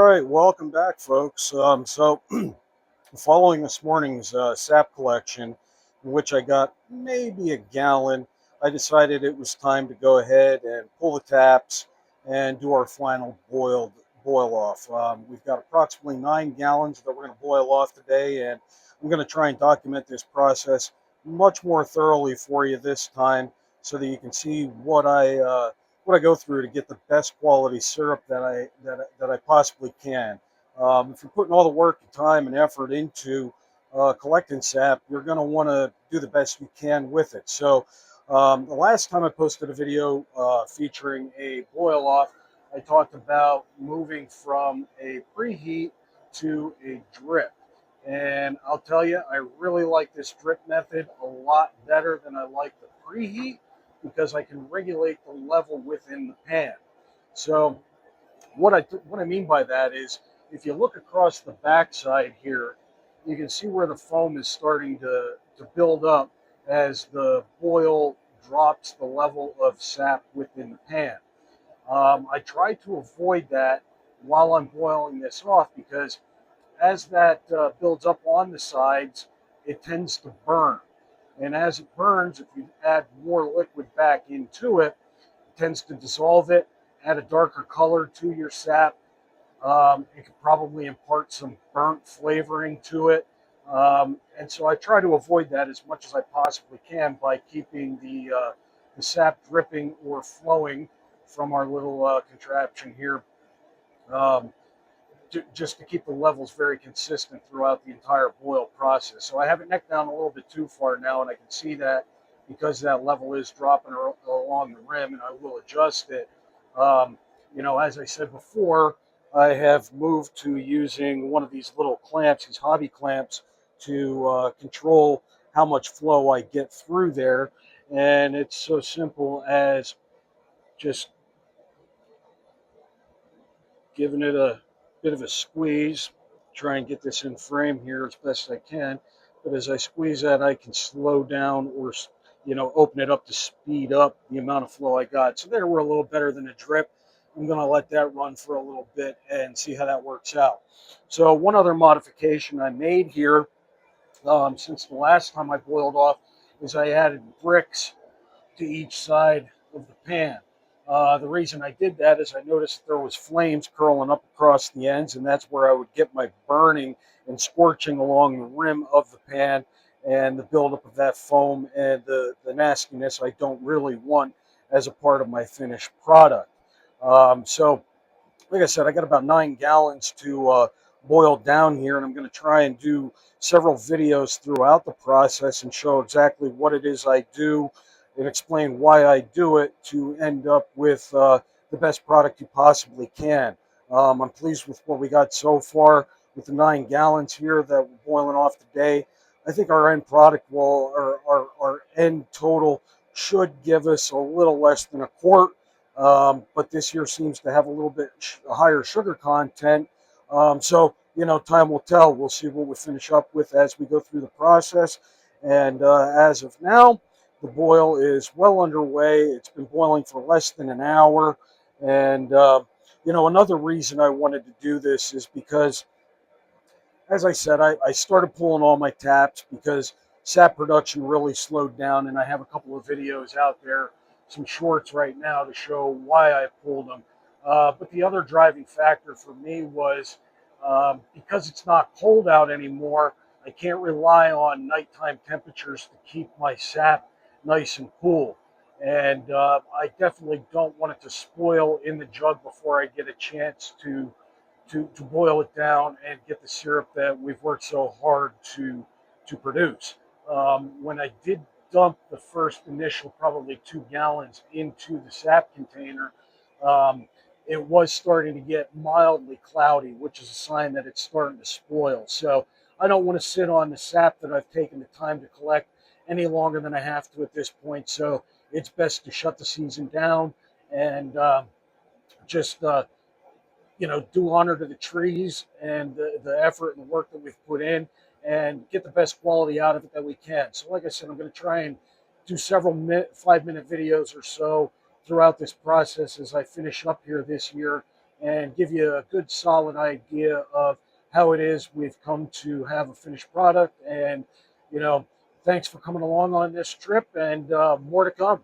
right, welcome back, folks. Following this morning's sap collection, in which I got maybe a gallon, I decided it was time to go ahead and pull the taps and do our final boil off. We've got approximately 9 gallons that we're going to boil off today, and I'm going to try and document this process much more thoroughly for you this time, so that you can see what I go through to get the best quality syrup that I possibly can. If you're putting all the work and time and effort into collecting sap, you're going to want to do the best you can with it. So the last time I posted a video featuring a boil off, I talked about moving from a preheat to a drip. And I'll tell you, I really like this drip method a lot better than I like the preheat, because I can regulate the level within the pan. So what I mean by that is, if you look across the backside here, you can see where the foam is starting to build up as the boil drops the level of sap within the pan. I try to avoid that while I'm boiling this off, because as that builds up on the sides, it tends to burn. And as it burns, if you add more liquid back into it, it tends to dissolve it, add a darker color to your sap. It could probably impart some burnt flavoring to it. And so I try to avoid that as much as I possibly can by keeping the sap dripping or flowing from our little contraption here, um, just to keep the levels very consistent throughout the entire boil process. So I have it necked down a little bit too far now, and I can see that because that level is dropping along the rim, and I will adjust it. Um, as I said before, I have moved to using one of these little clamps, these hobby clamps, to control how much flow I get through there. And it's so simple as just giving it a bit of a squeeze, try and get this in frame here as best I can. But as I squeeze that, I can slow down or, open it up to speed up the amount of flow I got. So there, we're a little better than a drip. I'm going to let that run for a little bit and see how that works out. So one other modification I made here, since the last time I boiled off, is I added bricks to each side of the pan. The reason I did that is I noticed there was flames curling up across the ends, and that's where I would get my burning and scorching along the rim of the pan, and the buildup of that foam and the nastiness I don't really want as a part of my finished product. So like I said, I got about 9 gallons to boil down here, and I'm going to try and do several videos throughout the process and show exactly what it is I do and explain why I do it to end up with the best product you possibly can. I'm pleased with what we got so far with the 9 gallons here that we're boiling off today. I think our end product will, or our end total should give us a little less than a quart. But this year seems to have a little bit higher sugar content. Time will tell. We'll see what we finish up with as we go through the process. And as of now, the boil is well underway. It's been boiling for less than an hour. And, another reason I wanted to do this is because, as I said, I started pulling all my taps because sap production really slowed down, and I have a couple of videos out there, some shorts right now, to show why I pulled them. But the other driving factor for me was, because it's not cold out anymore, I can't rely on nighttime temperatures to keep my sap nice and cool. And I definitely don't want it to spoil in the jug before I get a chance to boil it down and get the syrup that we've worked so hard to produce. When I did dump the first initial probably 2 gallons into the sap container, it was starting to get mildly cloudy, which is a sign that it's starting to spoil. So I don't want to sit on the sap that I've taken the time to collect any longer than I have to at this point. So it's best to shut the season down and just do honor to the trees and the effort and the work that we've put in, and get the best quality out of it that we can. So like I said, I'm going to try and do several 5-minute videos or so throughout this process as I finish up here this year and give you a good solid idea of how it is we've come to have a finished product. And, you know, thanks for coming along on this trip, and more to come.